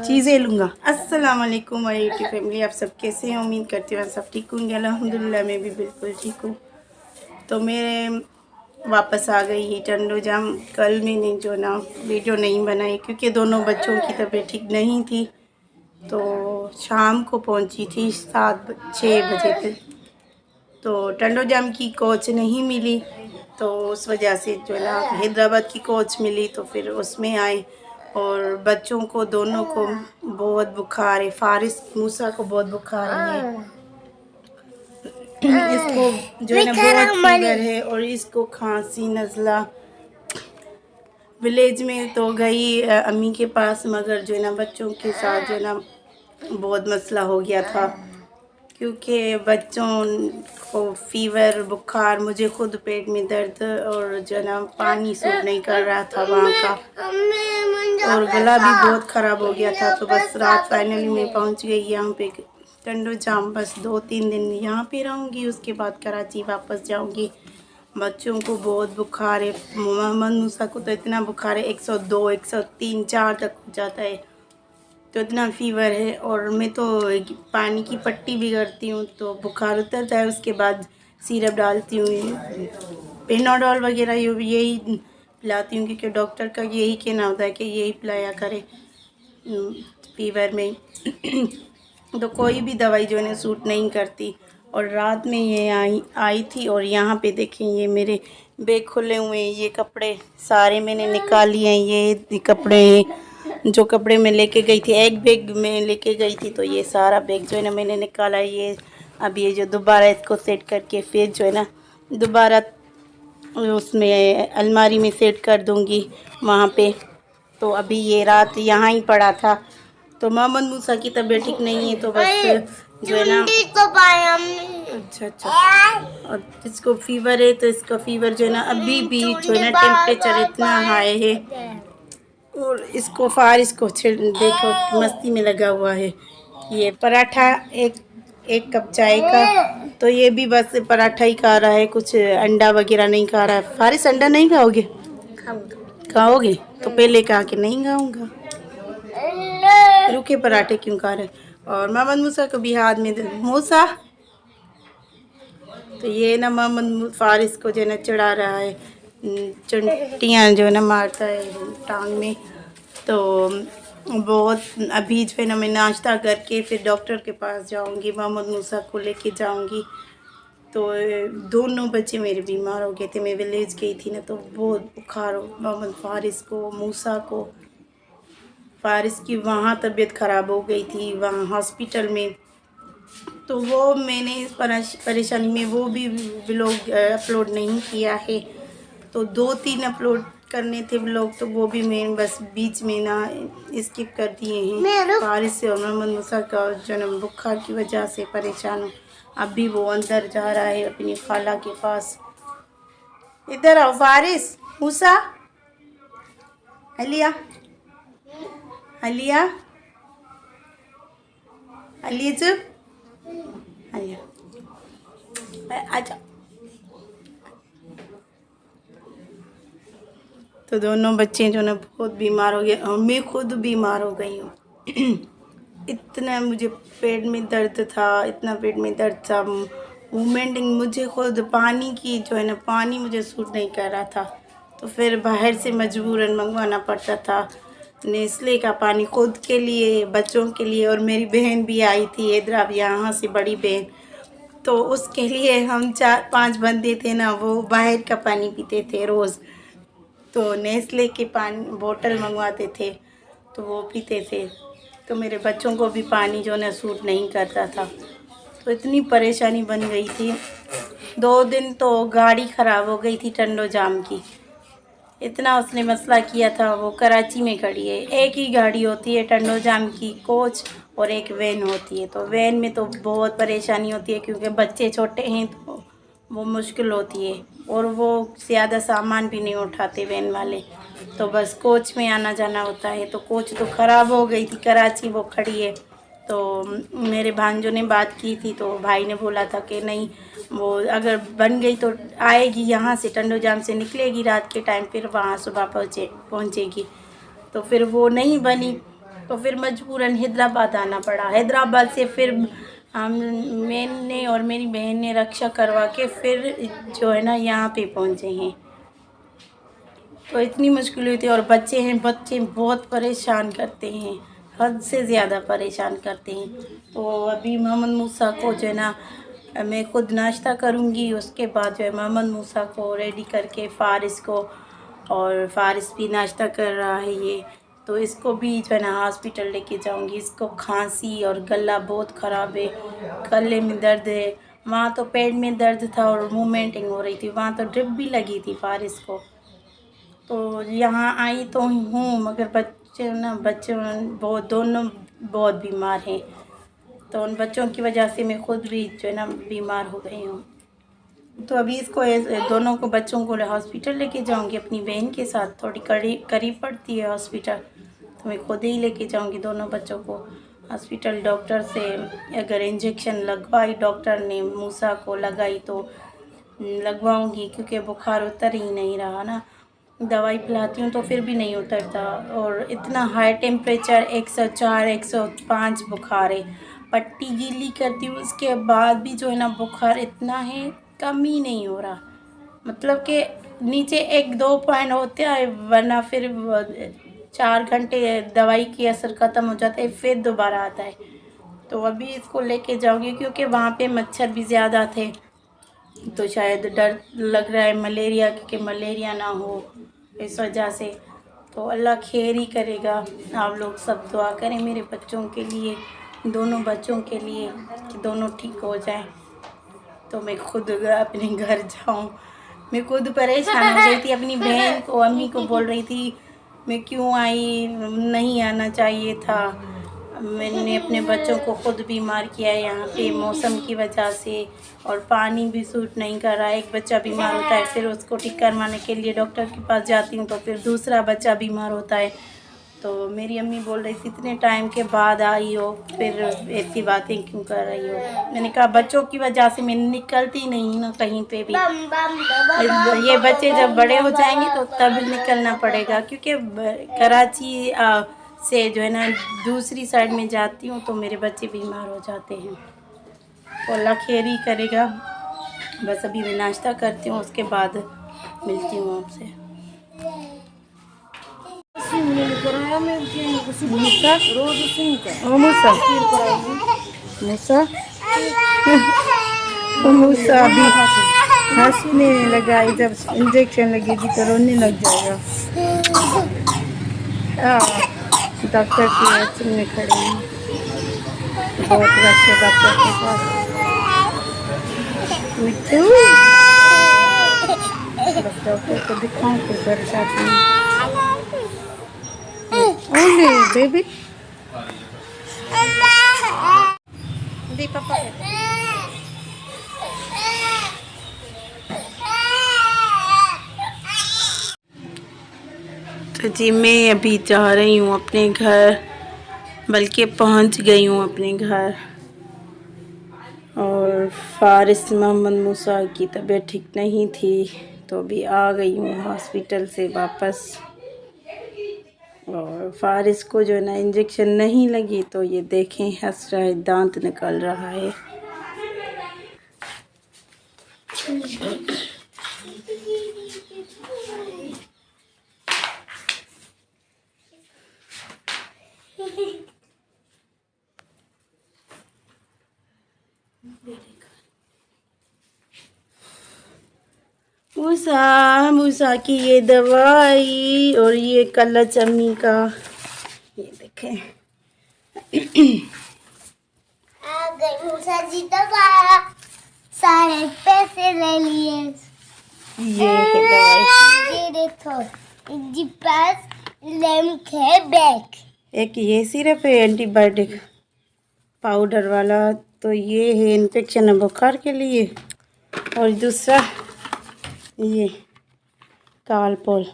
चीज़ें लूँगा। अस्सलाम वालेकुम माय यूट्यूब फैमिली, आप सब कैसे हैं? उम्मीद करती हूँ सब ठीक होंगे। अल्हम्दुलिल्लाह मैं भी बिल्कुल ठीक हूँ। तो मेरे वापस आ गई है टंडो जाम। कल मैंने जो ना वीडियो नहीं बनाई क्योंकि दोनों बच्चों की तबीयत ठीक नहीं थी, तो शाम को पहुंची थी 6 बजे तक। तो टंडो जाम की कोच नहीं मिली, तो उस वजह से जो ना हैदराबाद की कोच मिली, तो फिर उसमें आए। और बच्चों को दोनों को बहुत बुखार है। फारिस मूसा को बहुत बुखार है, इसको जो है ना बहुत फीवर है और इसको खांसी नज़ला। विलेज में तो गई अम्मी के पास, मगर जो है ना बच्चों के साथ जो है ना बहुत मसला हो गया था, क्योंकि बच्चों को फीवर बुखार, मुझे खुद पेट में दर्द और जो है ना पानी सूट नहीं कर रहा था वहाँ का, और गला भी बहुत ख़राब हो गया था। तो बस रात फाइनली मैं पहुँच गई यहाँ पे टंडो जाम। बस 2-3 दिन यहाँ पे रहूँगी, उसके बाद कराची वापस जाऊँगी। बच्चों को बहुत बुखार है। मोहम्मद मूसा को तो इतना बुखार है 102, 103, 4 तक हो जाता है, तो इतना फीवर है। और मैं तो पानी की पट्टी भी करती हूँ तो बुखार उतरता है, उसके बाद सिरप डालती हूँ, पेनाडोल वगैरह यही पिलाती हूँ, क्योंकि डॉक्टर का यही कहना होता है कि यही पिलाया करे फीवर में। तो कोई भी दवाई जो है ना सूट नहीं करती। और रात में ये आई थी, और यहाँ पे देखें ये मेरे बैग खुले हुए हैं। ये कपड़े सारे मैंने निकाल लिए हैं। ये कपड़े जो कपड़े मैं लेके गई थी, एक बैग में लेके गई थी, तो ये सारा बैग जो है ना मैंने निकाला। ये अब ये जो दोबारा इसको सेट करके फिर जो है ना दोबारा उसमें अलमारी में सेट कर दूँगी वहाँ पे। तो अभी ये रात यहाँ ही पड़ा था। तो मोहम्मद मूसा की तबीयत ठीक नहीं है, तो बस जो है ना अच्छा और इसको फीवर है, तो इसका फीवर जो है ना अभी भी जो है ना टेम्परेचर इतना हाई है। और इसको फारिस को देखो मस्ती में लगा हुआ है। ये पराठा एक कप चाय का, तो ये भी बस पराठा ही खा रहा है, कुछ अंडा वगैरह नहीं खा रहा है। फारिस अंडा नहीं खाओगे? खाओगे तो पहले कहा कि नहीं खाऊंगा, रूखे पराठे क्यों खा रहे? और मोहम्मद मूसा को भी हाथ में मूसा, तो ये ना मोहम्मद फारिस को जो है ना चढ़ा रहा है, चुंटियाँ जो है ना मारता है टांग में। तो बहुत अभी जो है ना मैं नाश्ता करके फिर डॉक्टर के पास जाऊंगी, मोहम्मद मूसा को लेके जाऊंगी। तो दोनों बच्चे मेरे बीमार हो गए थे, मैं विलेज गई थी ना, तो बहुत बुखार हो मोहम्मद फारिस को, मूसा को। फारिस की वहाँ तबीयत ख़राब हो गई थी वहाँ हॉस्पिटल में, तो वो मैंने इस परेशानी में वो भी व्लॉग अपलोड नहीं किया है। तो 2-3 अपलोड करने थे व्लॉग, तो वो भी मैं बस बीच में ना स्किप कर दिए हैं। फारिस से और मोहम्मद मूसा का जन्म बुखार की वजह से परेशान हूँ। अभी वो अंदर जा रहा है अपनी खाला के पास। इधर आओ फारिस, मूसा, अलिया, अलिया, अलीज, अलिया, आजा। तो दोनों बच्चे जो ना बहुत बीमार हो गए, और मैं खुद बीमार हो गई हूँ। इतना मुझे पेट में दर्द था, इतना पेट में दर्द था, मूवमेंटिंग, मुझे खुद पानी की जो है ना पानी मुझे सूट नहीं कर रहा था, तो फिर बाहर से मजबूरन मंगवाना पड़ता था नेस्ले का पानी, खुद के लिए, बच्चों के लिए। और मेरी बहन भी आई थी हैदराबाद यहाँ से, बड़ी बहन, तो उसके लिए हम 4-5 बंदे थे ना, वो बाहर का पानी पीते थे रोज़। तो नेस्ले के पानी बोतल मंगवाते थे, तो वो पीते थे। तो मेरे बच्चों को भी पानी जो ना सूट नहीं करता था, तो इतनी परेशानी बन गई थी। 2 दिन तो गाड़ी ख़राब हो गई थी टंडो जाम की, इतना उसने मसला किया था। वो कराची में खड़ी है, एक ही गाड़ी होती है टंडो जाम की, कोच, और एक वैन होती है। तो वैन में तो बहुत परेशानी होती है, क्योंकि बच्चे छोटे हैं तो वो मुश्किल होती है, और वो ज़्यादा सामान भी नहीं उठाते वैन वाले, तो बस कोच में आना जाना होता है। तो कोच तो ख़राब हो गई थी, कराची वो खड़ी है। तो मेरे भांजों ने बात की थी, तो भाई ने बोला था कि नहीं, वो अगर बन गई तो आएगी यहाँ से, टंडो जाम से निकलेगी रात के टाइम, फिर वहाँ सुबह पहुँचेगी। तो फिर वो नहीं बनी तो फिर मजबूरन हैदराबाद आना पड़ा। हैदराबाद से फिर हम मैंने और मेरी बहन ने रक्षा करवा के फिर जो है ना यहाँ पे पहुँचे हैं। तो इतनी मुश्किल हुई थी। और बच्चे हैं, बच्चे बहुत परेशान करते हैं, हद से ज़्यादा परेशान करते हैं। तो अभी मोहम्मद मूसा को जो है ना मैं खुद नाश्ता करूँगी, उसके बाद जो है मोहम्मद मूसा को रेडी करके फ़ारिस को, और फ़ारिस भी नाश्ता कर रहा है ये, तो इसको भी जो है ना हॉस्पिटल लेके जाऊँगी। इसको खांसी और गला बहुत ख़राब है, गले में दर्द है, वहाँ तो पेट में दर्द था और मूवमेंटिंग हो रही थी, वहाँ तो ड्रिप भी लगी थी फ़ारिस को। तो यहाँ आई तो हूँ मगर बच्चे बहुत, दोनों बहुत बीमार हैं। तो उन बच्चों की वजह से मैं खुद भी जो है ना बीमार हो गई हूँ। तो अभी इसको दोनों को, बच्चों को हॉस्पिटल लेके जाऊँगी अपनी बहन के साथ। थोड़ी करीब पड़ती है हॉस्पिटल, तो मैं खुद ही लेके जाऊँगी दोनों बच्चों को हॉस्पिटल। डॉक्टर से अगर इंजेक्शन लगवाई डॉक्टर ने, मूसा को लगाई तो लगवाऊँगी, क्योंकि बुखार उतर ही नहीं रहा ना। दवाई पिलाती हूँ तो फिर भी नहीं उतरता, और इतना हाई टेम्परेचर 104 105 बुखार है। पट्टी गीली करती हूँ उसके बाद भी जो है ना बुखार इतना है, कम ही नहीं हो रहा। मतलब कि नीचे 1-2 पॉइंट होते हैं, वरना फिर 4 घंटे दवाई की असर ख़त्म हो जाता है, फिर दोबारा आता है। तो अभी इसको लेके जाऊँगी, क्योंकि वहाँ पे मच्छर भी ज़्यादा थे, तो शायद डर लग रहा है मलेरिया, क्योंकि मलेरिया ना हो इस वजह से। तो अल्लाह खैर ही करेगा। आप लोग सब दुआ करें मेरे बच्चों के लिए, दोनों बच्चों के लिए, कि दोनों ठीक हो जाएं, तो मैं खुद अपने घर जाऊं। मैं खुद परेशान हो गई थी, अपनी बहन को, अम्मी को बोल रही थी मैं क्यों आई, नहीं आना चाहिए था। मैंने अपने बच्चों को खुद बीमार किया है यहाँ पे मौसम की वजह से, और पानी भी सूट नहीं कर रहा है। एक बच्चा बीमार होता है, फिर उसको ठीक करवाने के लिए डॉक्टर के पास जाती हूँ, तो फिर दूसरा बच्चा बीमार होता है। तो मेरी अम्मी बोल रही थी इतने टाइम के बाद आई हो, फिर ऐसी बातें क्यों कर रही हो। मैंने कहा बच्चों की वजह से मैं निकलती नहीं ना कहीं पे भी। ये बच्चे जब बड़े हो जाएंगे तो तब निकलना पड़ेगा, क्योंकि कराची से जो है ना दूसरी साइड में जाती हूँ तो मेरे बच्चे बीमार हो जाते हैं। तो अल्लाह खैर ही करेगा। बस अभी मैं नाश्ता करती हूँ, उसके बाद मिलती हूँ आपसे। मूसा अभी हंसने लगा, जब इंजेक्शन लगेगी तो रोने लग जाएगा। डॉक्टर की वैक्सीन में खड़े हैं, बहुत रश है डॉक्टर के पास। बस डॉक्टर को दिखाऊं फिर घर जाती हूँ। ओनली बेबी दी पापा। तो जी मैं अभी जा रही हूँ अपने घर, बल्कि पहुँच गई हूँ अपने घर। और फ़ारिस मोहम्मद मूसा की तबीयत ठीक नहीं थी, तो अभी आ गई हूँ हॉस्पिटल से वापस। और फ़ारिस को जो है ना इंजेक्शन नहीं लगी, तो ये देखें हंस रहा है, दांत निकल रहा है। मूसा, मूसा की ये दवाई, और ये कल्ला चम्मी का, ये देखें। आ गई मूसा जी दवा, सारे पैसे ले लिए। ये है दवाई, ये देखो इनके पास लेम्प है बैग। एक ये सिरप है एंटीबायोटिक पाउडर वाला, तो ये है इन्फेक्शन है बुखार के लिए, और दूसरा ये कालपोल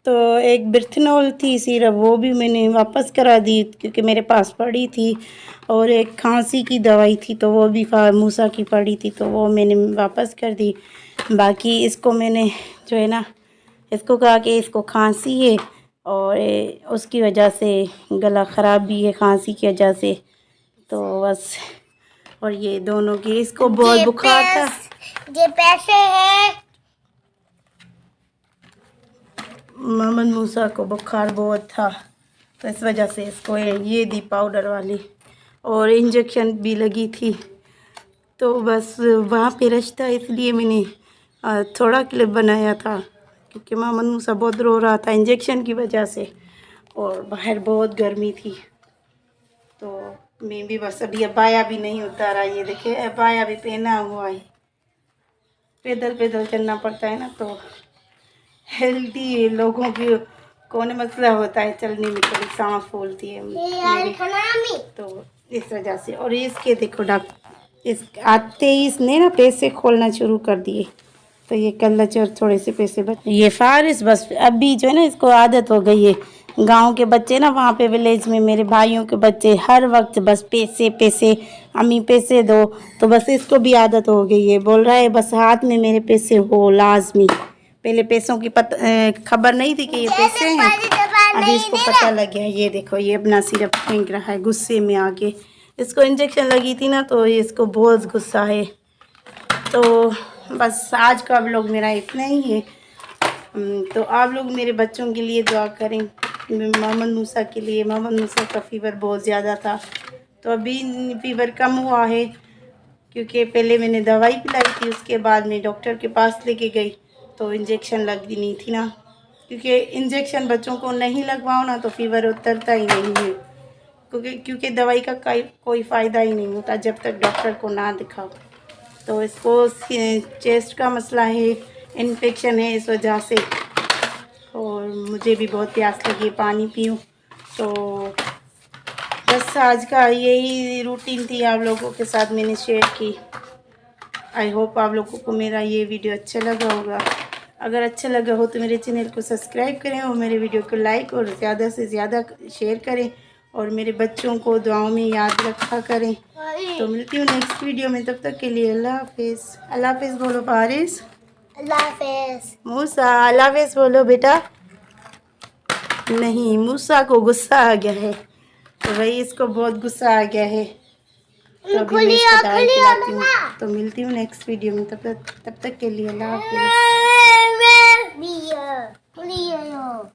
तो एक बिरथनॉल थी सिरप, वो भी मैंने वापस करा दी क्योंकि मेरे पास पड़ी थी। और एक खांसी की दवाई थी तो वो भी मूसा की पड़ी थी तो वो मैंने वापस कर दी। बाकी इसको मैंने जो है ना, इसको कहा कि इसको खांसी है और उसकी वजह से गला ख़राब भी है खांसी की वजह से, तो बस। और ये दोनों की, इसको बहुत बुखार था। ये पैसे है। मोहम्मद मूसा को बुखार बहुत था तो इस वजह से इसको ये दी पाउडर वाली, और इंजेक्शन भी लगी थी। तो बस वहाँ पे रश था इसलिए मैंने थोड़ा क्लिप बनाया था क्योंकि मोहम्मद मूसा बहुत रो रहा था इंजेक्शन की वजह से और बाहर बहुत गर्मी थी। तो मैं भी बस अभी अबाया भी नहीं उतारा, ये देखिए अबाया भी पहना हुआ है। पैदल पैदल चलना पड़ता है ना, तो हेल्दी लोगों की कौन मसला होता है चलने में, थोड़ी सांस फूलती है मेरी, तो इस वजह से। और इसके देखो इस आते ही इसने ना पैसे खोलना शुरू कर दिए, तो ये कल्लच और थोड़े से पैसे बच। ये फारिस बस अभी जो है ना, इसको आदत हो गई है। गांव के बच्चे ना, वहाँ पे विलेज में मेरे भाइयों के बच्चे हर वक्त बस पैसे पैसे, अम्मी पैसे दो, तो बस इसको भी आदत हो गई है। बोल रहा है बस हाथ में मेरे पैसे हो लाजमी। पहले पैसों की खबर नहीं थी कि ये पैसे हैं, अभी इसको पता लग गया। ये देखो ये अपना सिरप फेंक रहा है गुस्से में आके। इसको इंजेक्शन लगी थी ना तो इसको बहुत गुस्सा है। तो बस आज का व्लॉग मेरा इतना ही है। तो आप लोग मेरे बच्चों के लिए दुआ करें, मोहम्मद मूसा के लिए। मोहम्मद मूसा का फ़ीवर बहुत ज़्यादा था, तो अभी फ़ीवर कम हुआ है क्योंकि पहले मैंने दवाई पिलाई थी, उसके बाद मैं डॉक्टर के पास लेके गई तो इंजेक्शन लगनी थी ना, क्योंकि इंजेक्शन बच्चों को नहीं लगवाओ ना तो फ़ीवर उतरता ही नहीं है, क्योंकि दवाई का कोई फ़ायदा ही नहीं होता जब तक डॉक्टर को ना दिखाओ। तो इसको चेस्ट का मसला है, इन्फेक्शन है इस वजह से, और मुझे भी बहुत प्यास लगी, पानी पीऊँ। तो बस आज का यही रूटीन थी आप लोगों के साथ मैंने शेयर की। आई होप आप लोगों को मेरा ये वीडियो अच्छा लगा होगा। अगर अच्छा लगा हो तो मेरे चैनल को सब्सक्राइब करें और मेरे वीडियो को लाइक और ज़्यादा से ज़्यादा शेयर करें, और मेरे बच्चों को दुआओं में याद रखा करें। तो मिलती हूँ नेक्स्ट वीडियो में, तब तक के लिए अल्लाह हाफिज़। अल्लाह हाफिज़ बोलो फारिस। अल्लाह हाफिज़। मूसा अल्लाह हाफिज़ बोलो बेटा। नहीं, मूसा को गुस्सा आ गया है, तो भाई इसको बहुत गुस्सा आ गया है, तो अभी मैं इसको दवाई पिलाती हूँ। तो मिलती हूँ नेक्स्ट वीडियो में, तब तक के लिए अल्लाह हाफिज़।